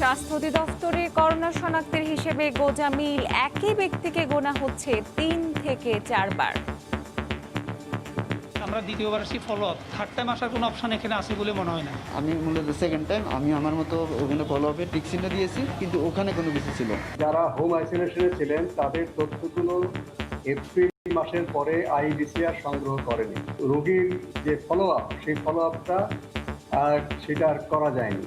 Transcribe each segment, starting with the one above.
স্বাস্থ্য অধিদপ্তরের করোনা শনাক্তের হিসেবে গোজামিল একই ব্যক্তিকে গোনা হচ্ছে 3 থেকে 4 বার। আমরা দ্বিতীয়বার আসি ফলো আপ, থার্ড টাইম আসার কোনো অপশন এখানে আছে বলে মনে হয় না। আমি মূলত সেকেন্ড টাইম আমি আমার মতো ওখানে ফলো আপে টিক চিহ্ন দিয়েছি, কিন্তু ওখানে কোনো কিছু ছিল না। যারা হোম আইসোলেশনে ছিলেন তাদের তথ্যগুলো এপ্রিল মাসের পরে আইডিসিআর সংগ্রহ করেনি। রোগীর যে ফলো আপ, সেই ফলো আপটা সেটা আর করা যায়নি।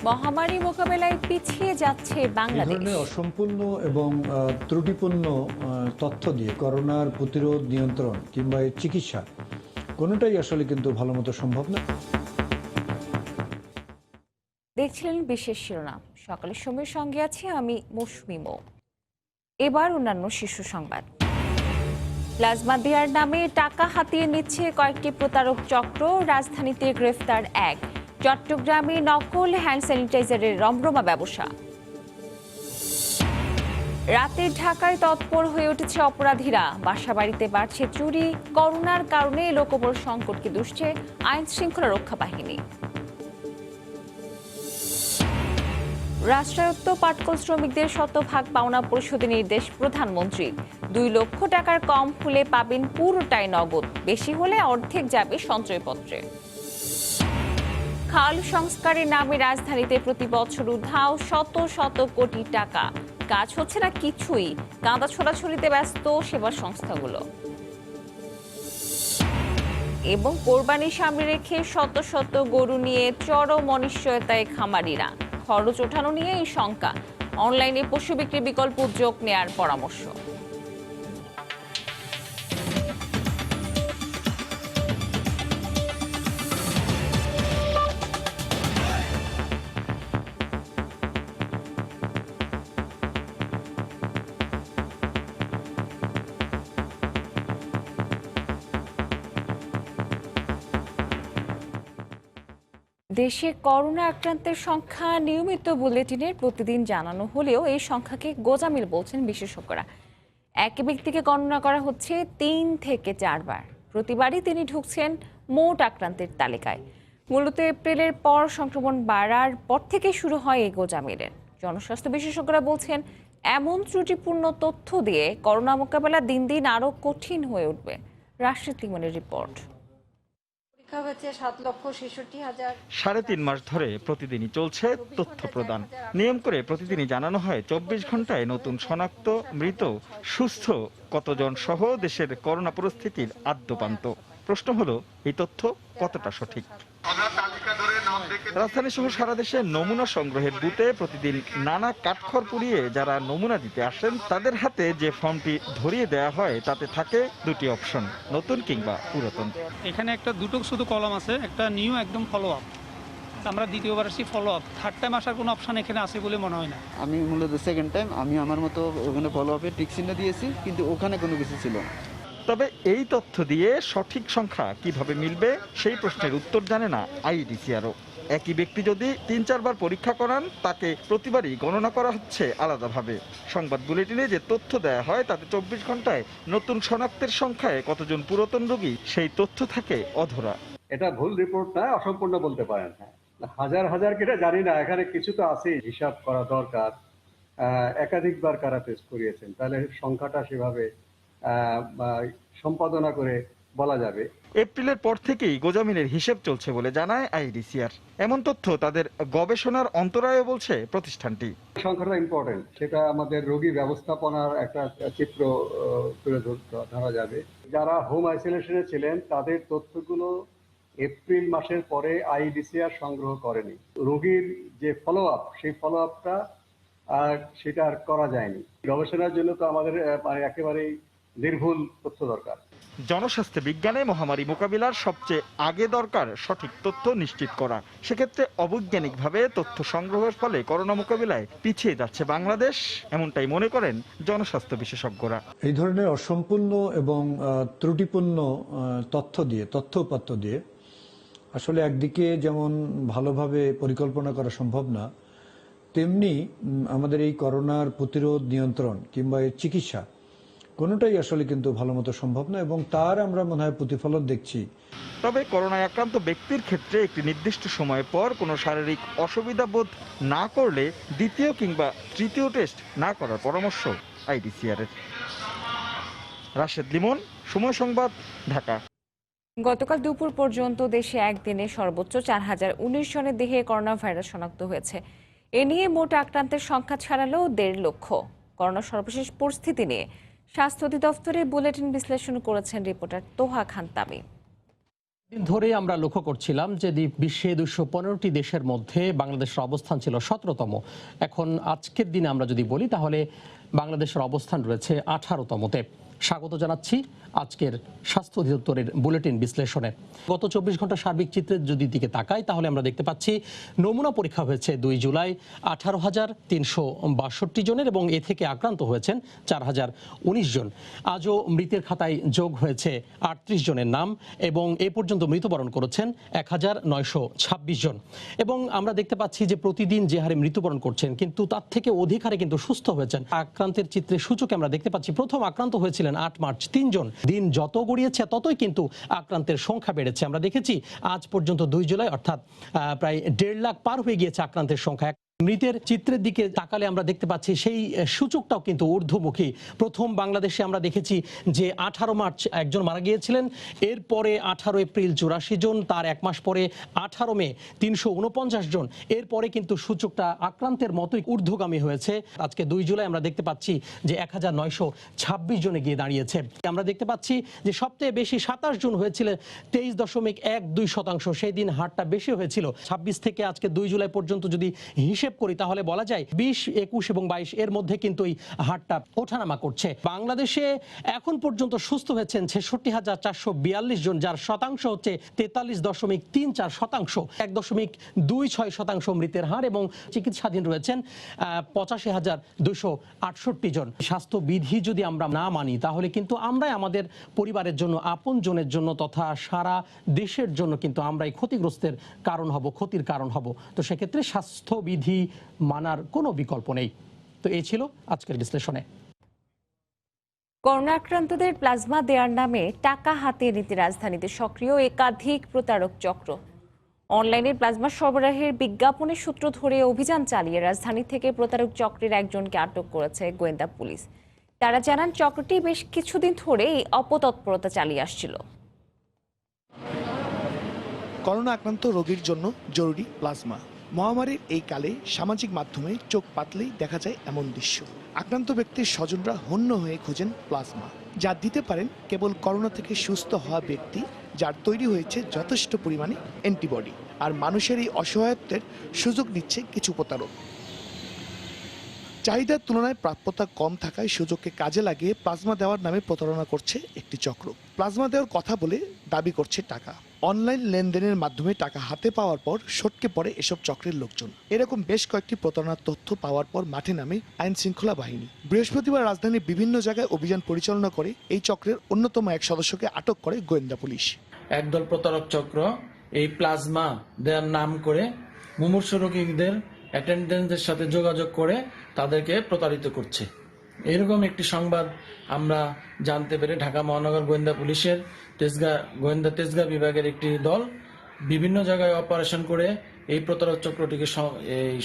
মহামারী মোকাবেলায় পিছিয়ে যাচ্ছে বাংলাদেশ। এই ধরনের অসম্পূর্ণ এবং ত্রুটিপূর্ণ তথ্য দিয়ে করোনার প্রতিরোধ, নিয়ন্ত্রণ কিংবা চিকিৎসা কোনোটাই আসলে কিন্তু ভালো মতো সম্ভব না। দেখছিলেন বিশেষ শিরোনাম। সকালের সময়ের সঙ্গে আছি আমি মৌসুমী মৌ। এবার অন্যান্য শীর্ষ সংবাদ। প্লাজমা দেওয়ার নামে টাকা হাতিয়ে নিচ্ছে কয়েকটি প্রতারক চক্র, রাজধানীতে গ্রেফতার এক। চট্টগ্রামে নকল হ্যান্ড স্যানিটাইজারের রমরমা ব্যবসা। রাতের ঢাকায় তৎপর হয়ে উঠেছে অপরাধীরা, বাসাবাড়িতে বাড়ছে চুরি। করোনার কারণে লোকবল সংকটকে দুষছে আইন শৃঙ্খলা রক্ষা বাহিনী। রাষ্ট্রায়ত্ত পাটকল শ্রমিকদের শতভাগ পাওনা পরিশোধের নির্দেশ প্রধানমন্ত্রীর। 2 লক্ষ টাকার কম হলে পাবেন পুরোটাই নগদ, বেশি হলে অর্ধেক যাবে সঞ্চয়পত্রে। খাল সংস্কারের নামে রাজধানীতে প্রতি বছর উধাও শত শত কোটি টাকা, কাজ হচ্ছে না কিছুই। কাঁদা ছোড়াছড়িতে ব্যস্ত সেবা সংস্থাগুলো। এবং কোরবানির সামনে রেখে শত শত গরু নিয়ে চরম অনিশ্চয়তায় খামারিরা। খরচ ওঠানো নিয়ে এই শঙ্কা, অনলাইনে পশু বিক্রির বিকল্প উদ্যোগ নেয়ার পরামর্শ। দেশে করোনা আক্রান্তের সংখ্যা নিয়মিত বুলেটিনের প্রতিদিন জানানো হলেও এই সংখ্যাকে গোজামিল বলছেন বিশেষজ্ঞরা। এক ব্যক্তিকে গণনা করা হচ্ছে 3 থেকে 4 বার। প্রতিবারই তিনি ঢুকছেন মোট আক্রান্তের তালিকায়। মূলত এপ্রিলের পর সংক্রমণ বাড়ার পর থেকে শুরু হয় এই গোজামিলের। জনস্বাস্থ্য বিশেষজ্ঞরা বলছেন, এমন ত্রুটিপূর্ণ তথ্য দিয়ে করোনা মোকাবেলা দিন দিন আরও কঠিন হয়ে উঠবে। রাশিদ লিমনের রিপোর্ট। 3.5 মাস ধরে প্রতিদিনই চলছে তথ্য প্রদান। নিয়ম করে প্রতিদিনই জানানো হয় 24 ঘন্টায় নতুন শনাক্ত, মৃত, সুস্থ কতজন সহ দেশের করোনা পরিস্থিতির আদ্যপান্ত। প্রশ্ন হলো, এই তথ্য কতটা সঠিক? রাজধানী সহ সারা দেশে নমুনা সংগ্রহের বুথে প্রতিদিন নানা কাঠখড় পুড়িয়ে যারা নমুনা দিতে আসেন তাদের হাতে যে ফর্মটি ধরিয়ে দেওয়া হয় তাতে থাকে 2টি অপশন, নতুন কিংবা পুরাতন। এখানে দুটো শুধু কলম আছে, একটা নিউ একদম ফলো আপ। আমরা দ্বিতীয়বার আসি ফলো আপ, থার্ড টাইম আসার কোনো অপশন এখানে আছে বলে মনে হয় না। আমি মূলত সেকেন্ড টাইম আমি আমার মতো ওখানে ফলো আপে টিক চিহ্ন দিয়েছি, কিন্তু ওখানে কোনো কিছু ছিল না। তবে এই তথ্য দিয়ে সঠিক সংখ্যা কিভাবে মিলবে সেই প্রশ্নের উত্তর জানে না আইডিসিআরও। একই ব্যক্তি যদি 3-4 বার পরীক্ষা করান, তাকে প্রতিবারই গণনা করা হচ্ছে আলাদাভাবে। সংবাদ বুলেটিনে যে তথ্য দেওয়া হয় তাতে 24 ঘন্টায় নতুন শনাক্তের সংখ্যায় কতজন পুরাতন রোগী সেই তথ্য থাকে অধরা। এটা ভুল রিপোর্ট না, অসম্পূর্ণ বলতে পারেন। হাজার হাজার কেটে জানি না, এখানে কিছু তো আছে, হিসাব করা দরকার। একাধিকবার কারা টেস্ট করিয়েছেন, তাহলে সংখ্যাটা সেভাবে সম্পাদনা করে বলা যাবে। এপ্রিলের পর থেকেই গোজামিনের হিসেব চলছে বলে জানায় আইডিসিআর। এমন তথ্য তাদের গবেষণার অন্তরায় বলছে প্রতিষ্ঠানটি। সংখ্যাটা ইম্পর্টেন্ট, সেটা আমাদের রোগী ব্যবস্থাপনার একটা চিত্র তুলে ধরা যাবে। যারা হোম আইসোলেশনে ছিলেন তাদের তথ্যগুলো এপ্রিল মাসের পরে আইডিসিআর সংগ্রহ করেনি। রোগীর যে ফলো আপ, সেই ফলো আপটা সেটা আর করা যায়নি। গবেষণার জন্য তো আমাদের একেবারেই নির্ভুল তথ্য দরকার। জনস্বাস্থ্য বিজ্ঞানে মহামারী মোকাবিলার সবচেয়ে আগে দরকার সঠিক তথ্য নিশ্চিত করা। সেক্ষেত্রে অবৈজ্ঞানিকভাবে তথ্য সংগ্রহের ফলে করোনা মোকাবিলায় পিছিয়ে যাচ্ছে বাংলাদেশ, এমনটাই মনে করেন জনস্বাস্থ্য বিশেষজ্ঞরা। এই ধরনের অসম্পূর্ণ এবং ত্রুটিপূর্ণ তথ্য উপাত্ত দিয়ে আসলে একদিকে যেমন ভালোভাবে পরিকল্পনা করা সম্ভব না, তেমনি আমাদের এই করোনার প্রতিরোধ, নিয়ন্ত্রণ কিংবা চিকিৎসা কোনোটাই আসলে কিন্তু ভালো মতো সম্ভব না, এবং তার আমরা মনে হয় প্রতিফলন দেখছি। তবে করোনায় আক্রান্ত ব্যক্তির ক্ষেত্রে একটি নির্দিষ্ট সময় পর কোনো শারীরিক অসুবিধা বোধ না করলে দ্বিতীয় কিংবা তৃতীয় টেস্ট না করার পরামর্শ আইডিসিআর-এর। রাশেদ লিমন, সময় সংবাদ, ঢাকা। গতকাল দুপুর পর্যন্ত দেশে একদিনে সর্বোচ্চ 4019 জনের দেহে করোনা ভাইরাস শনাক্ত হয়েছে। এ নিয়ে মোট আক্রান্তের সংখ্যা ছাড়ালো 1.5 লক্ষ। করোনার সর্বশেষ পরিস্থিতি নিয়ে স্বাস্থ্য অধিদপ্তরের বুলেটিন বিশ্লেষণ করেছেন রিপোর্টার তোহা খান তামিম। দিন ধরে আমরা লক্ষ্য করছিলাম যে বিশ্বে 215টি দেশের মধ্যে বাংলাদেশের অবস্থান ছিল 17তম। এখন আজকের দিনে আমরা যদি বলি তাহলে বাংলাদেশের অবস্থান রয়েছে 18তমতে। স্বাগত জানাচ্ছি আজকের স্বাস্থ্য অধিদপ্তরের বুলেটিন বিশ্লেষণে। গত 24 ঘন্টা সার্বিক চিত্রের যদি দিকে তাকাই তাহলে আমরা দেখতে পাচ্ছি নমুনা পরীক্ষা হয়েছে 2 জুলাই 18,362 জনের এবং এ থেকে আক্রান্ত হয়েছেন 4,019 জন। আজও মৃতের খাতায় যোগ হয়েছে 38 জনের নাম এবং এ পর্যন্ত মৃত্যুবরণ করেছেন 1926 জন। এবং আমরা দেখতে পাচ্ছি যে প্রতিদিন যে হারে মৃত্যুবরণ করছেন কিন্তু তার থেকে অধিক হারে কিন্তু সুস্থ হয়েছেন। আক্রান্তের চিত্রের সূচকে আমরা দেখতে পাচ্ছি প্রথম আক্রান্ত হয়েছিলেন 8 মার্চ 3 জন। দিন যত গড়িয়েছে ততই কিন্তু আক্রান্তের সংখ্যা বেড়েছে। আমরা দেখেছি আজ পর্যন্ত 2 জুলাই অর্থাৎ প্রায় 1.5 লাখ পার হয়ে গিয়েছে আক্রান্তের সংখ্যা। মৃতের চিত্রের দিকে তাকালে আমরা দেখতে পাচ্ছি সেই সূচকটাও কিন্তু ঊর্ধ্বমুখী। প্রথম বাংলাদেশে আমরা দেখেছি যে 18 মার্চ একজন মারা গিয়েছিলেন, এরপরে 18 এপ্রিল 84 জন, তার এক মাস পরে 18 মে 349 জন। এরপরে কিন্তু সূচকটা আক্রান্তের মতোই ঊর্ধ্বগামী হয়েছে। আজকে 2 জুলাই আমরা দেখতে পাচ্ছি যে 1926 জনে গিয়ে দাঁড়িয়েছে। আমরা দেখতে পাচ্ছি যে সবচেয়ে বেশি 27 জন হয়েছিলেন 23.12%। সেই দিন হারটা বেশি হয়েছিল। 26 থেকে আজকে 2 জুলাই পর্যন্ত যদি হিসেব করি তাহলে বলা যায় 20, 21 এবং 22 এর মধ্যে কিন্তু এই হারটা ওঠানামা করছে। বাংলাদেশে এখন পর্যন্ত সুস্থ হয়েছেন 66,442 জন, যার শতাংশ হচ্ছে 43.34%, 1.26% মৃতের হার এবং চিকিৎসাধীন রয়েছেন 85,268 জন। স্বাস্থ্যবিধি যদি আমরা না মানি তাহলে কিন্তু আমরাই আমাদের পরিবারের জন্য, আপন জনের জন্য তথা সারা দেশের জন্য কিন্তু আমরাই ক্ষতিগ্রস্তের কারণ হব, ক্ষতির কারণ হব। তো সেক্ষেত্রে স্বাস্থ্যবিধি মানার কোনো বিকল্প নেই। তো এই ছিল আজকের বিশ্লেষণে। করোনা আক্রান্তদের প্লাজমা দেওয়ার নামে টাকা হাতিয়ে নিতে রাজধানীতে সক্রিয় একাধিক প্রতারক চক্র। অনলাইনে প্লাজমা সরবরাহের বিজ্ঞাপনের সূত্র ধরে অভিযান চালিয়ে রাজধানী থেকে প্রতারক চক্রের একজনকে আটক করেছে গোয়েন্দা পুলিশ। তারা জানান চক্রটি বেশ কিছুদিন ধরে এই অপতৎপরতা চালিয়ে আসছিল। করোনা আক্রান্ত রোগীর জন্য জরুরি প্লাজমা। মহামারীর এই কালে সামাজিক মাধ্যমে চোখ পাতলেই দেখা যায় এমন দৃশ্য। আক্রান্ত ব্যক্তির স্বজনরা হন্য হয়ে খোঁজেন প্লাজমা, যা দিতে পারেন কেবল করোনা থেকে সুস্থ হওয়া ব্যক্তি যার তৈরি হয়েছে যথেষ্ট পরিমাণে অ্যান্টিবডি। আর মানুষের এই অসহায়ত্বের সুযোগ নিচ্ছে কিছু প্রতারক। চাহিদার তুলনায় প্রাপ্যতা কম থাকায় সুযোগকে কাজে লাগিয়ে প্লাজমা দেওয়ার নামে প্রতারণা করছে একটি চক্র। প্লাজমা দেওয়ার কথা বলে দাবি করছে টাকা। অনলাইন লেনদেনের মাধ্যমে টাকা হাতে পাওয়ার পর সটকে পড়ে এসব চক্রের লোকজন। এরকম বেশ কয়েকটি প্রতারণার তথ্য পাওয়ার পর মাঠে নামে আইন শৃঙ্খলা বাহিনী। বৃহস্পতিবার রাজধানীর বিভিন্ন জায়গায় অভিযান পরিচালনা করে এই চক্রের অন্যতম এক সদস্যকে আটক করে গোয়েন্দা পুলিশ। একদল প্রতারক চক্র এই প্লাজমা দেওয়ার নাম করে মুমূর্ষু রোগীদের অ্যাটেন্ডেন্টদের সাথে যোগাযোগ করে তাদেরকে প্রতারিত করছে। এরকম একটি সংবাদ আমরা জানতে পেরে ঢাকা মহানগর গোয়েন্দা পুলিশের গোয়েন্দা তেজগাঁ বিভাগের একটি দল বিভিন্ন জায়গায় অপারেশন করে এই প্রতারক চক্রটিকে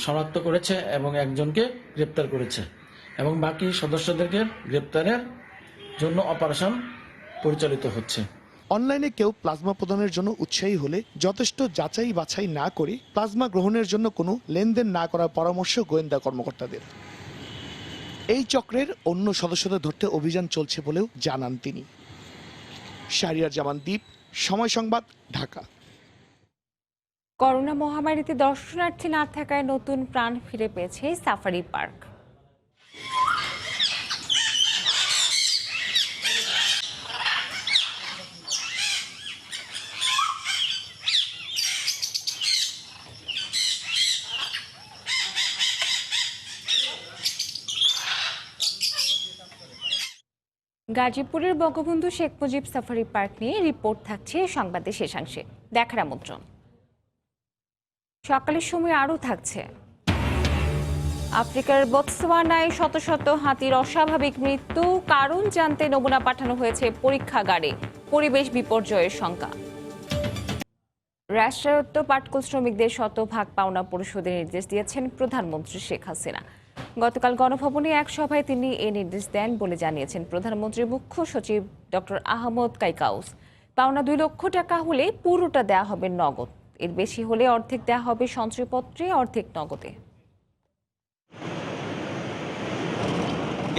শনাক্ত করেছে এবং একজনকে গ্রেপ্তার করেছে এবং বাকি সদস্যদেরকে গ্রেপ্তারের জন্য অপারেশন পরিচালিত হচ্ছে। অনলাইনে কেউ প্লাজমা প্রদানের জন্য উৎসাহী হলে যথেষ্ট যাচাই বাছাই না করে প্লাজমা গ্রহণের জন্য কোনো লেনদেন না করার পরামর্শ গোয়েন্দা কর্মকর্তাদের। এই চক্রের অন্য সদস্যদের ধরতে অভিযান চলছে বলেও জানান তিনি। শাহরিয়ার জামান দ্বীপ, সময় সংবাদ, ঢাকা। করোনা মহামারীতে দর্শনার্থী না থাকায় নতুন প্রাণ ফিরে পেয়েছে সাফারি পার্ক। গাজীপুরের বঙ্গবন্ধু শেখ মুজিব সাফারি পার্ক নিয়ে রিপোর্ট থাকছে সংবাদের শেষাংশে। দেখার আমন্ত্রণ। সকালের সময় আরও থাকছে আফ্রিকার বতসোয়ানায় শত শত হাতির অস্বাভাবিক মৃত্যু, কারণ জানতে নমুনা পাঠানো হয়েছে পরীক্ষাগারে। পরিবেশ বিপর্যয়ের শঙ্কা। রাষ্ট্রায়ত্ত পাটকল শ্রমিকদের শতভাগ পাওনা পরিশোধের নির্দেশ দিয়েছেন প্রধানমন্ত্রী শেখ হাসিনা। গতকাল গণভবনে এক সভায় তিনি এই নির্দেশ দেন বলে জানিয়েছেন প্রধানমন্ত্রীর মুখ্য সচিব ডক্টর আহমদ কাইকাউস। পাওনা 2 লক্ষ টাকা হলে পুরোটা দেওয়া হবে নগদ, এর বেশি হলে অর্ধেক দেওয়া হবে সঞ্চয়পত্রে, অর্ধেক নগদে।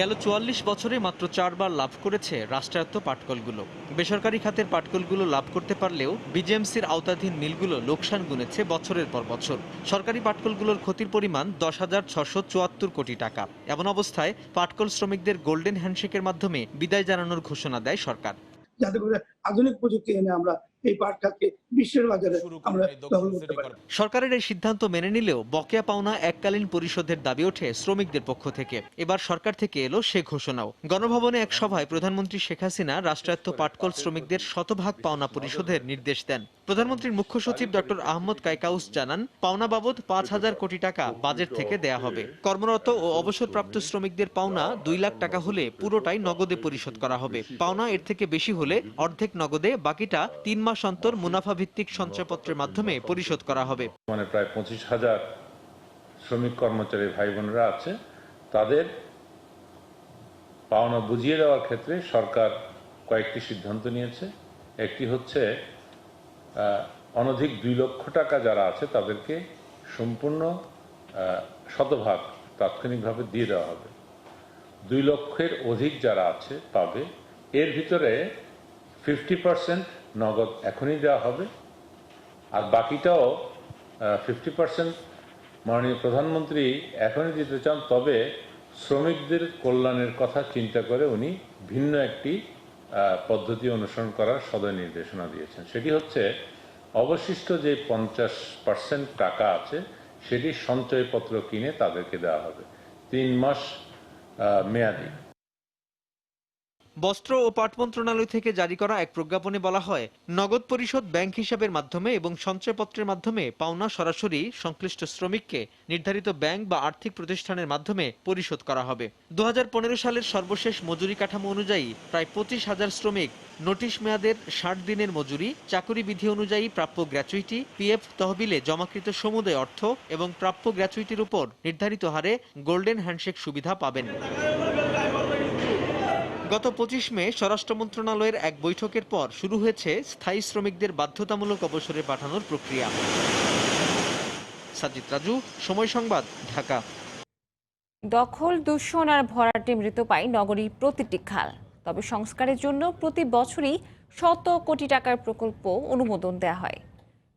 গেল 44 বছরে মাত্র 4 বার লাভ করেছে রাষ্ট্রায়ত্ত পাটকলগুলো। বেসরকারি খাতের পাটকলগুলো লাভ করতে পারলেও বিজেএমসির আওতাধীন মিলগুলো লোকসান গুনেছে বছরের পর বছর। সরকারি পাটকলগুলোর ক্ষতির পরিমাণ 10,674 কোটি টাকা। এমন অবস্থায় পাটকল শ্রমিকদের গোল্ডেন হ্যান্ডশেকের মাধ্যমে বিদায় জানানোর ঘোষণা দেয় সরকার। যাতে করে আধুনিক প্রযুক্তি এনে আমরা এই পাট খাতকে বিশ্বের বাজারে আমরা দখল করতে পারি। সরকারের এই সিদ্ধান্ত মেনে নিলেও বকেয়া পাওনা এককালীন পরিশোধের দাবি ওঠে শ্রমিকদের পক্ষ থেকে। এবার সরকার থেকে এলো সে ঘোষণাও। গণভবনে এক সভায় প্রধানমন্ত্রী শেখ হাসিনা রাষ্ট্রায়ত্ত পাটকল শ্রমিকদের শতভাগ পাওনা পরিশোধের নির্দেশ দেন। প্রধানমন্ত্রীর মুখ্য সচিব ডক্টর আহমদ কাইকাউস জানান, পাওনা বাবদ 5,000 কোটি টাকা বাজেট থেকে দেয়া হবে। কর্মরত ও অবসরপ্রাপ্ত শ্রমিকদের পাওনা 2 লাখ টাকা হলে পুরোটাই নগদে পরিশোধ করা হবে। পাওনা এর থেকে বেশি হলে অর্ধেক নগদে, বাকিটা 3 মাস অন্তর মুনাফা ভিত্তিক সঞ্চয়পত্রের মাধ্যমে পরিশোধ করা হবে। মানে প্রায় 25,000 শ্রমিক কর্মচারী ভাই বোনেরা আছে, তাদের পাওনা বুঝিয়ে দেওয়ার ক্ষেত্রে সরকার কয়েকটি সিদ্ধান্ত নিয়েছে। একটি হচ্ছে অনধিক 2 লক্ষ টাকা যারা আছে তাদেরকে সম্পূর্ণ শতভাগ তাৎক্ষণিকভাবে দিয়ে দেওয়া হবে। 2 লক্ষের অধিক যারা আছে পাবে, এর ভিতরে 50% নগদ এখনই দেওয়া হবে, আর বাকিটাও 50% মাননীয় প্রধানমন্ত্রী এখনই দিতে চান। তবে শ্রমিকদের কল্যাণের কথা চিন্তা করে উনি ভিন্ন একটি পদ্ধতি অনুসরণ করার সদয় নির্দেশনা দিয়েছেন। সেটি হচ্ছে অবশিষ্ট যে 50% টাকা আছে সেটি সঞ্চয়পত্র কিনে তাদেরকে দেওয়া হবে 3 মাস মেয়াদি। বস্ত্র ও পাট মন্ত্রণালয় থেকে জারি করা এক প্রজ্ঞাপনে বলা হয়, নগদ পরিশোধ ব্যাংক হিসাবের মাধ্যমে এবং সঞ্চয়পত্রের মাধ্যমে পাওনা সরাসরি সংশ্লিষ্ট শ্রমিককে নির্ধারিত ব্যাংক বা আর্থিক প্রতিষ্ঠানের মাধ্যমে পরিশোধ করা হবে। 2015 সালের সর্বশেষ মজুরি কাঠামো অনুযায়ী প্রায় 25,000 শ্রমিক নোটিশ মেয়াদের 60 দিনের মজুরি, চাকরি বিধি অনুযায়ী প্রাপ্য গ্র্যাচুইটি, পিএফ তহবিলে জমাকৃত সমুদয় অর্থ এবং প্রাপ্য গ্র্যাচুইটির উপর নির্ধারিত হারে গোল্ডেন হ্যান্ডশেক সুবিধা পাবেন। গত 25 মে স্বরাষ্ট্র মন্ত্রণালয়ের এক বৈঠকের পর শুরু হয়েছে স্থায়ী শ্রমিকদের বাধ্যতামূলক অবসরে পাঠানোর প্রক্রিয়া। সাজিদ রাজু, সময় সংবাদ, ঢাকা। দখল, দূষণ আর ভরাটে মৃত পায় নগরীর প্রতিটি খাল। তবে সংস্কারের জন্য প্রতি বছরই শত কোটি টাকার প্রকল্প অনুমোদন দেওয়া হয়।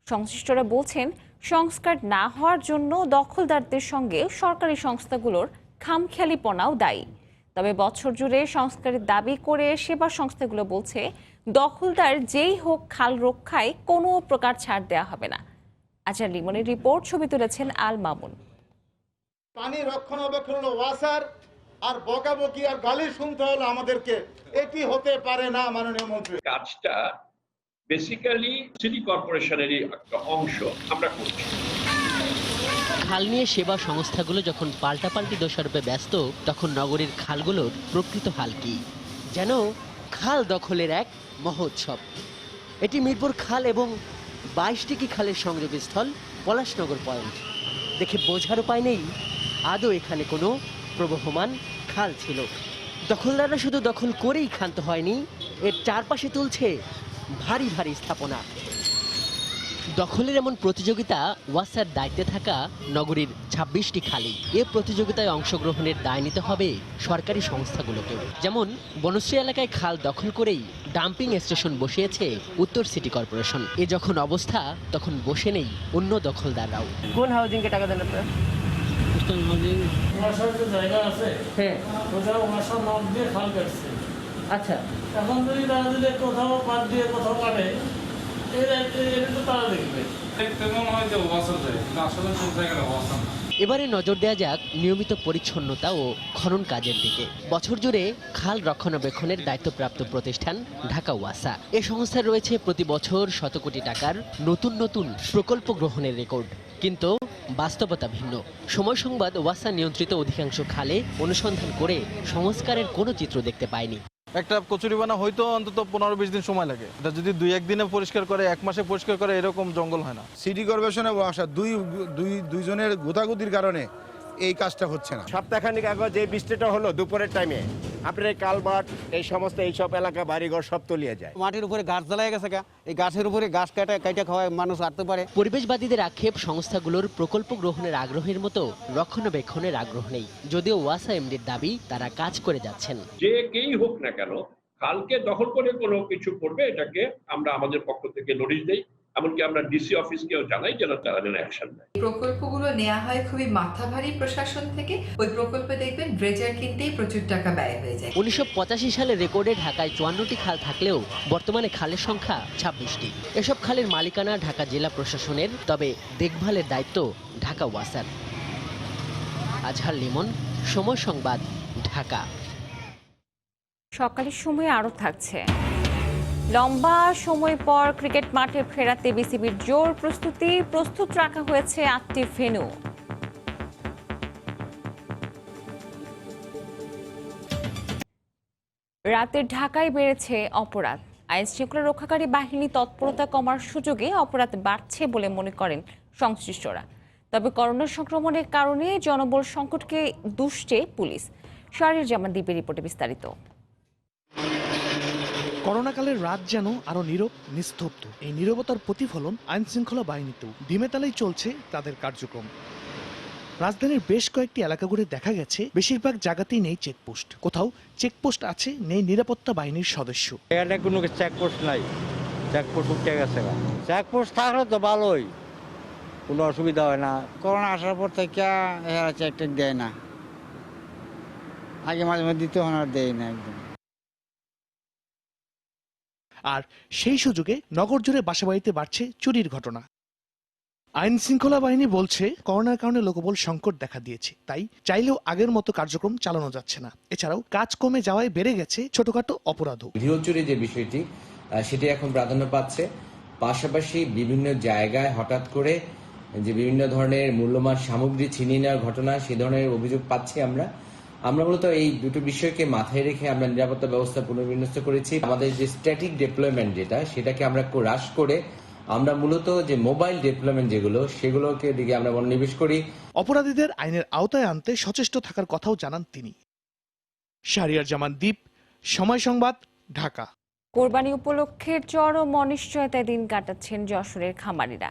সংশ্লিষ্টরা বলছেন, সংস্কার না হওয়ার জন্য দখলদারদের সঙ্গে সরকারি সংস্থাগুলোর খামখেয়ালিপনাও দায়ী। তবে বছর জুড়ে সংস্কারের দাবি করে সেবা সংস্থাগুলো বলছে, দখলদার যেই হোক খাল রক্ষায় কোনো প্রকার ছাড় দেওয়া হবে না। আজহার লিমনের রিপোর্ট, ছবি তুলেছেন আল মামুন। পানি রক্ষণাবেক্ষণ হলো ওয়াসার, আর বকাবকি আর গালি শুনতে হলো আমাদেরকে। এটি হতে পারে না মাননীয় মন্ত্রী। কাজটা বেসিক্যালি সিটি কর্পোরেশনেরই একটা অংশ আমরা করছি। খাল নিয়ে সেবা সংস্থাগুলো যখন পাল্টাপাল্টি দোষারোপে ব্যস্ত, তখন নগরীর খালগুলোর প্রকৃত হাল কি? যেন খাল দখলের এক মহোৎসব। এটি মিরপুর খাল এবং 22টি খালের সংযোগস্থল পলাশনগর পয়েন্ট। দেখে বোঝার উপায় নেই আদৌ এখানে কোনো প্রবহমান খাল ছিল। দখলদাররা শুধু দখল করেই ক্ষান্ত হয়নি, এর চারপাশে তুলছে ভারী ভারী স্থাপনা। দখলের এমন প্রতিযোগিতা ওয়াসার দায়িত্বে থাকা নগরীর 26টি খালি। এ প্রতিযোগিতায় অংশগ্রহণের দায় নিতে হবে সরকারি সংস্থাগুলোকে। যেমন বনশ্রী এলাকায় খাল দখল করেই ডাম্পিং স্টেশন বসিয়েছে উত্তর সিটি কর্পোরেশন। এ যখন অবস্থা, তখন বসে নেই অন্য দখলদাররাও। কোন হাউজিংকে টাকা দেন আপনারা? জায়গা আছে, হ্যাঁ, আচ্ছা। এখন যদি তারা যদি কোথাও বাদ দিয়ে কোথাও কাটে, এবারে নজর দেওয়া যাক নিয়মিত পরিচ্ছন্নতা ও খনন কাজের দিকে। বছর জুড়ে খাল রক্ষণাবেক্ষণের দায়িত্বপ্রাপ্ত প্রতিষ্ঠান ঢাকা ওয়াসা। এ সংস্থার রয়েছে প্রতি বছর শত কোটি টাকার নতুন নতুন প্রকল্প গ্রহণের রেকর্ড। কিন্তু বাস্তবতা ভিন্ন। সময় সংবাদ ওয়াসা নিয়ন্ত্রিত অধিকাংশ খালে অনুসন্ধান করে সংস্কারের কোনো চিত্র দেখতে পায়নি। একটা কচুরিপানা হয়তো অন্তত 15-20 দিন সময় লাগে, এটা যদি 2-1 দিনে পরিষ্কার করে, 1 মাসে পরিষ্কার করে, এরকম জঙ্গল হয় না। সিটি কর্পোরেশনে বসা দুইজনের গোতাগুতির কারণে এই কাজটা হচ্ছে না। সপ্তাহখানিক আগে যে বৃষ্টিটা হলো দুপুরের টাইমে, আপনার এই কালবাট এইসব এলাকা বাড়িঘর সব তলিয়ে যায়। মাটির উপরে গাছ জ্বালায় গেছে, এই গাছের উপরে গাছ কাটা খাওয়ায় মানুষ আটতে পারে। পরিবেশবাদীদের আক্ষেপ, সংস্থাগুলোর প্রকল্প গ্রহণের আগ্রহের মতো রক্ষণাবেক্ষণের আগ্রহ নেই। যদিও ওয়াসা এমডির দাবি তারা কাজ করে যাচ্ছেন। যে কেই হোক না কেন খালকে দখল করে কোনো কিছু করবে, এটাকে আমরা আমাদের পক্ষ থেকে নোটিশ দেই, এমনকি আমরা ডিসি অফিসকেও জানাই যেন তারা যেন অ্যাকশন নেয়। প্রকল্পগুলো নেওয়া হয় খুবই মাথাভারী প্রশাসন থেকে। ওই প্রকল্পে দেখবেন ড্রেজার কিনতেই প্রচুর টাকা ব্যয় হয়ে যায়। 1985 সালে রেকর্ডে ঢাকায় 54টি খাল থাকলেও বর্তমানে খালের সংখ্যা 26টি। এসব খালের মালিকানা ঢাকা জেলা প্রশাসনের, তবে দেখভালের দায়িত্ব ঢাকা ওয়াসার। আজহার লিমন, সময় সংবাদ, ঢাকা। সকালের সময় আরও থাকছে। লম্বা সময় পর ক্রিকেট মাঠে ফেরাতে বিসিবির জোর প্রস্তুত রাখা হয়েছে 8টি ভেন্যু। রাতে ঢাকায় বেড়েছে অপরাধ। আইন শৃঙ্খলা রক্ষাকারী বাহিনী তৎপরতা কমার সুযোগে অপরাধ বাড়ছে বলে মনে করেন সংশ্লিষ্টরা। তবে করোনা সংক্রমণের কারণে জনবল সংকটকে দুষছে পুলিশ। শাহরিয়ার জামান দ্বীপের রিপোর্টে বিস্তারিত। করোনাকালের রাত যেন আরো নীরব, নিস্তব্ধ। এই নীরবতার প্রতিফলন আইন শৃঙ্খলা বাহিনীতেও। ধিমেতালেই চলছে তাদের কার্যক্রম। রাজধানীর বেশ কয়েকটি এলাকা ঘুরে দেখা গেছে বেশিরভাগ জায়গাতেই নেই চেকপোস্ট। কোথাও চেকপোস্ট আছে, নেই নিরাপত্তা বাহিনীর সদস্য। এখানে কোনো চেকপোস্ট নাই, চেকপোস্ট উঠে গেছে। চেকপোস্ট থাকলে তো ভালোই, কোনো অসুবিধা হয় না। করোনা আসার পর থেকে এরা চেক টেক দেয় না, আগে মাঝে মাঝে দিতে হয় না, দেয় না একদম। আর সেই সুযোগে নগর জুড়ে বাসাবাড়িতে বাড়ছে চুরির ঘটনা। আইন শৃঙ্খলা বাহিনী বলছে করোনার কারণে লোকবল সংকট দেখা দিয়েছে, তাই চাইলেও আগের মতো কার্যক্রম চালানো যাচ্ছে না। এছাড়াও কাজ কমে যাওয়ায় বেড়ে গেছে ছোটখাটো অপরাধও। গৃহচুরি যে বিষয়টি, সেটি এখন প্রাধান্য পাচ্ছে। পাশাপাশি বিভিন্ন জায়গায় হঠাৎ করে যে বিভিন্ন ধরনের মূল্যবান সামগ্রী ছিনিয়ে নেওয়ার ঘটনা, সে ধরনের অভিযোগ পাচ্ছি আমরা মূলত এই দুটো বিষয়কে মাথায় রেখে আমরা নিরাপত্তা ব্যবস্থা পুনর্বিন্যস্ত করেছি। আমাদের যে স্ট্যাটিক ডেপ্লয়মেন্ট সেটাকে আমরা হ্রাস করে আমরা মূলত যে মোবাইল ডেপ্লয়মেন্ট সেগুলোকে দিকে আমরা মনোনিবেশ করি। অপরাধীদের আইনের আওতায় আনতে সচেষ্ট থাকার কথাও জানান তিনি। শাহরিয়ার জামান দ্বীপ, সময় সংবাদ, ঢাকা। কোরবানি উপলক্ষে চরম অনিশ্চয়তায় দিন কাটাচ্ছেন যশোরের খামারিরা।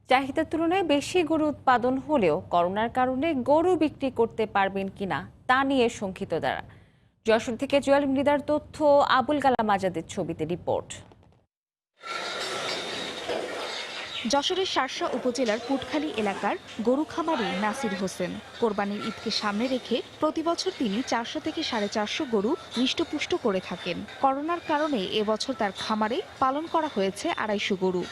চাহিদার তুলনায় বেশি গরু উৎপাদন হলেও করোনার কারণে গরু বিক্রি করতে পারবেন কিনা তা নিয়ে শঙ্কিত তারা। যশোর থেকে জুয়েল মৃদার তথ্য, আবুল কালাম আজাদের ছবিতে রিপোর্ট। যশোরের শার্শা উপজেলার পুটখালী এলাকার গরু খামারি নাসির হোসেন কোরবানির ঈদকে সামনে রেখে প্রতি বছর তিনি 400 থেকে 450 গরু হৃষ্টপুষ্ট করে থাকেন। করোনার কারণে এবছর তার খামারে পালন করা হয়েছে 250 গরু।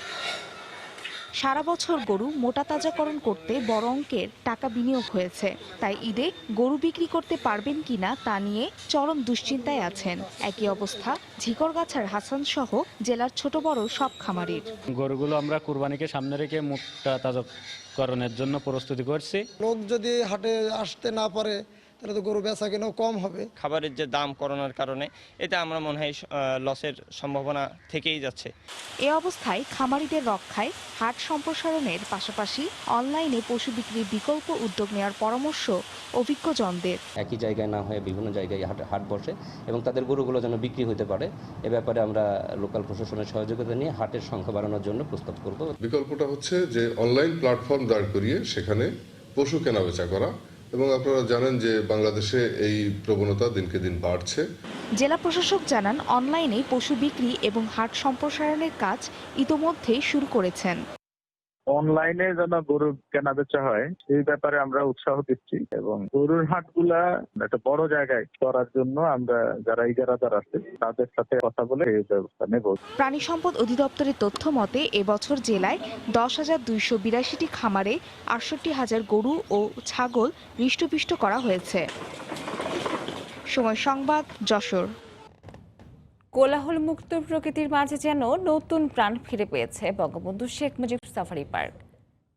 সারা বছর গরু মোটা তাজাকরণ করতে বড় অঙ্কের টাকা বিনিয়োগ হয়েছে, তাই ঈদে গরু বিক্রি করতে পারবেন কিনা তা নিয়ে চরম দুশ্চিন্তায় আছেন। একই অবস্থা ঝিকরগাছার হাসান সহ জেলার ছোট বড় সব খামারির। গরুগুলো আমরা কুরবানিকে সামনে রেখে মোটা তাজাকরণের জন্য প্রস্তুতি করছি। লোক যদি হাটে আসতে না পারে তাহলে তো গরু বেচা কেনাও কম হবে। খাবারের যে দাম করোনার কারণে, এতে আমরা মনে হয় লসের সম্ভাবনা থেকেই যাচ্ছে। এ অবস্থায় খামারিদের রক্ষায় হাট সম্প্রসারণের পাশাপাশি অনলাইনে পশু বিক্রির বিকল্প উদ্যোগ নেওয়ার পরামর্শ অভিজ্ঞজনদের। একই জায়গায় না হয়ে বিভিন্ন জায়গায় হাট বসে এবং তাদের গরুগুলো যেন বিক্রি হতে পারে, এ ব্যাপারে আমরা লোকাল প্রশাসনের সহযোগিতা নিয়ে হাটের সংখ্যা বাড়ানোর জন্য প্রস্তাব করব। বিকল্পটা হচ্ছে যে অনলাইন প্ল্যাটফর্ম দাঁড় করিয়ে সেখানে পশু কেনাবেচা করা, এবং আপনারা জানেন যে বাংলাদেশে এই প্রবণতা দিনকে দিন বাড়ছে। জেলা প্রশাসক জানান অনলাইনে পশু বিক্রি এবং হাট সম্প্রসারণের কাজ ইতোমধ্যেই শুরু করেছেন। অনলাইনে যেন গরু কেনা বেচা হয় এই ব্যাপারে আমরা উৎসাহ দিচ্ছি, এবং গরুর হাটগুলা একটা বড় জায়গায় করার জন্য আমরা যারা ইজারাদার আছে তাদের সাথে কথা বলে এই ব্যবস্থা নেব। প্রাণী সম্পদ অধিদপ্তরের তথ্য মতে এবছর জেলায় 10,282টি খামারে 68,000 গরু ও ছাগল হৃষ্টপুষ্ট করা হয়েছে। সময় সংবাদ, যশোর। কোলাহল মুক্ত প্রকৃতির মাঝে যেন নতুন প্রাণ ফিরে পেয়েছে বঙ্গবন্ধু শেখ মুজিব সাফারি পার্ক।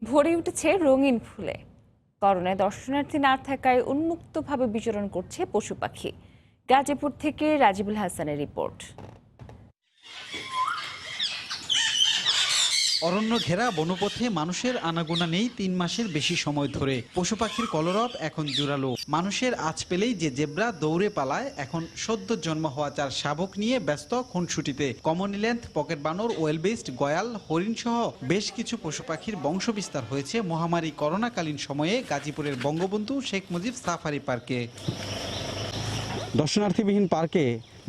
ভরে উঠেছে রঙিন ফুলে। করোনায় দর্শনার্থী না থাকায় উন্মুক্তভাবে বিচরণ করছে পশু পাখি। গাজীপুর থেকে রাজিবুল হাসানের রিপোর্ট। অরণ্য ঘেরা বনপথে মানুষের আনাগোনা নেই 3 মাসের বেশি সময় ধরে। পশু পাখির কলরব এখন জোরালো। মানুষের আঁচ পেলেই যে জেব্রা দৌড়ে পালায়, এখন সদ্য জন্ম হওয়া 4 শাবক নিয়ে ব্যস্ত খুনসুটিতে। কমনিল্যান্ড, পকেট বানর, ওয়েলবেস্ট, গয়াল, হরিণ সহ বেশ কিছু পশু পাখির বংশবিস্তার হয়েছে মহামারী করোনাকালীন সময়ে গাজীপুরের বঙ্গবন্ধু শেখ মুজিব সাফারি পার্কে। দর্শনার্থীবিহীন পার্কে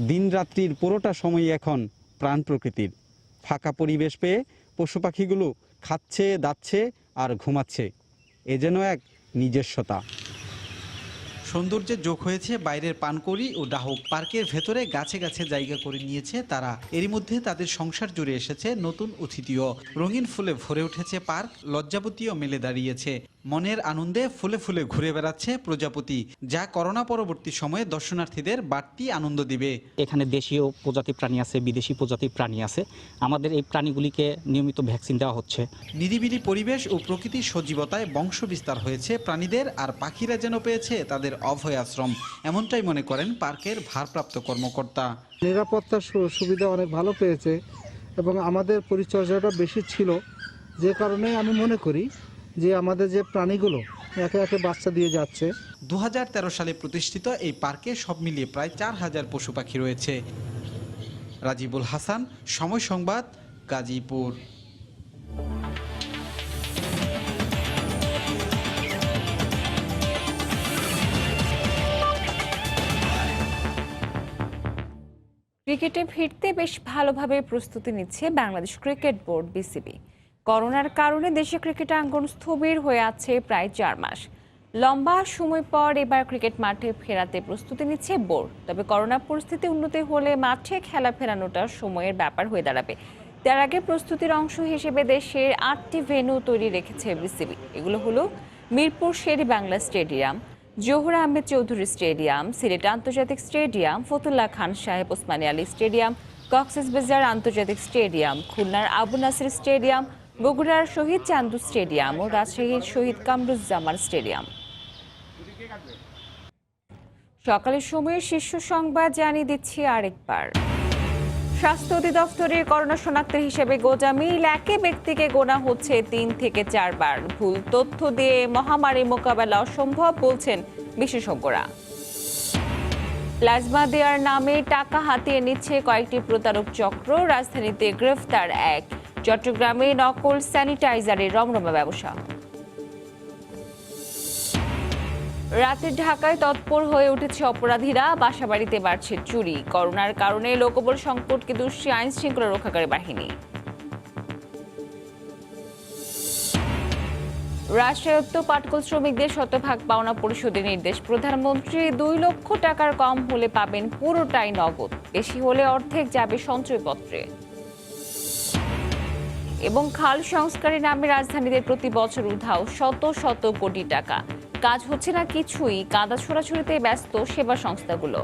দিন রাত্রির পুরোটা সময় এখন প্রাণ প্রকৃতির। ফাঁকা পরিবেশ পেয়ে পশু পাখিগুলো খাচ্ছে, দাচ্ছে আর ঘুমাচ্ছে। এ যেন এক নিজস্বতা। সৌন্দর্যে যোগ হয়েছে বাইরের পানকড়ি ও ডাহক। পার্কের ভেতরে গাছে গাছে জায়গা করে নিয়েছে তারা। এরই মধ্যে তাদের সংসার জুড়ে এসেছে নতুন অতিথিও। রঙিন ফুলে ভরে উঠেছে পার্ক, লজ্জাবতীও মেলে দাঁড়িয়েছে। মনের আনন্দে ফুলে ফুলে ঘুরে বেড়াচ্ছে প্রজাপতি, যা করোনা পরবর্তী সময়ে দর্শনার্থীদের বাড়তি আনন্দ দিবে। এখানে দেশীয় প্রজাতির প্রাণী আছে, বিদেশি প্রজাতির প্রাণী আছে। আমাদের এই প্রাণীগুলিকে নিয়মিত ভ্যাকসিন দেওয়া হচ্ছে। নিরিবিলি পরিবেশ ও প্রকৃতির সজীবতায় বংশ বিস্তার হয়েছে প্রাণীদের, আর পাখিরা যেন পেয়েছে তাদের অভয় আশ্রম। এমনটাই মনে করেন পার্কের ভারপ্রাপ্ত কর্মকর্তা। নিরাপত্তার সুবিধা অনেক ভালো পেয়েছে এবং আমাদের পরিচর্যাটা বেশি ছিল, যে কারণে আমি মনে করি যে আমাদের যে প্রাণীগুলো একে একে বাচ্চা দিয়ে যাচ্ছে। 2013 সালে প্রতিষ্ঠিত এই পার্কে সব মিলিয়ে প্রায় 4000 পশু পাখি রয়েছে। রাজিবুল হাসান, সময় সংবাদ, গাজীপুর। ক্রিকেটে ফিরতে বেশ ভালোভাবে প্রস্তুতি নিচ্ছে বাংলাদেশ ক্রিকেট বোর্ড বিসিবি। করোনার কারণে দেশে ক্রিকেট আঙ্গন স্থবির হয়ে আছে প্রায় 4 মাস। লম্বা সময় পর এবার ক্রিকেট মাঠে ফেরাতে প্রস্তুতি নিচ্ছে বোর্ড। তবে করোনা পরিস্থিতি উন্নতি হলে মাঠে খেলা ফেরানোটা সময়ের ব্যাপার হয়ে দাঁড়াবে। তার আগে প্রস্তুতির অংশ হিসেবে দেশের 8টি ভেন্যু তৈরি রেখেছে বিসিবি। এগুলো হলো মিরপুর শের-ই-বাংলা স্টেডিয়াম, জহুর আহমেদ চৌধুরী স্টেডিয়াম, সিলেট আন্তর্জাতিক স্টেডিয়াম, ফতুল্লাহ খান সাহেব ওসমানী আলী স্টেডিয়াম, কক্সবাজার আন্তর্জাতিক স্টেডিয়াম, খুলনার আবু নাসির স্টেডিয়াম, বগুড়ার শহীদ চান্দু স্টেডিয়াম ও রাজশাহীর শহীদ কামরুজ্জামান স্টেডিয়াম। সকালের সময়ের শীর্ষ সংবাদ জানিয়ে দিচ্ছি আরেকবার। স্বাস্থ্য অধিদপ্তরের করোনা শনাক্তের হিসেবে গোজামিল একই ব্যক্তিকে গোনা হচ্ছে 3 থেকে 4 বার। ভুল তথ্য দিয়ে মহামারী মোকাবেলা অসম্ভব বলছেন বিশেষজ্ঞরা। প্লাজমা দেওয়ার নামে টাকা হাতিয়ে নিচ্ছে কয়েকটি প্রতারক চক্র। রাজধানীতে গ্রেফতার 1। চট্টগ্রামে নকল স্যানিটাইজারের রমরমা ব্যবসা। রাতের ঢাকায় তৎপর হয়ে উঠেছে অপরাধীরা। বাসাবাড়িতে বাড়ছে চুরি। করোনার কারণে লোকবল সংকটকে দুষছে আইন শৃঙ্খলা রক্ষাকারী বাহিনী। রাষ্ট্রায়ত্ত পাটকল শ্রমিকদের শতভাগ পাওনা পরিশোধের নির্দেশ। প্রধানমন্ত্রী 2 লক্ষ টাকার কম হলে পাবেন পুরোটাই নগদ, বেশি হলে অর্ধেক যাবে সঞ্চয়পত্রে। এবং খাল সংস্কারের নামে রাজধানীতে প্রতি বছর উধাও শত শত কোটি টাকা। কাজ হচ্ছে না কিছুই, কাদা ছোড়াছুড়িতে ব্যস্ত সেবা সংস্থাগুলো।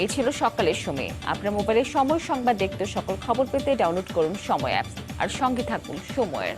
এই ছিল সকালের সময়। আপনার মোবাইলে সময় সংবাদ দেখতে সকল খবর পেতে ডাউনলোড করুন সময় অ্যাপস আর সঙ্গে থাকুন সময়ের।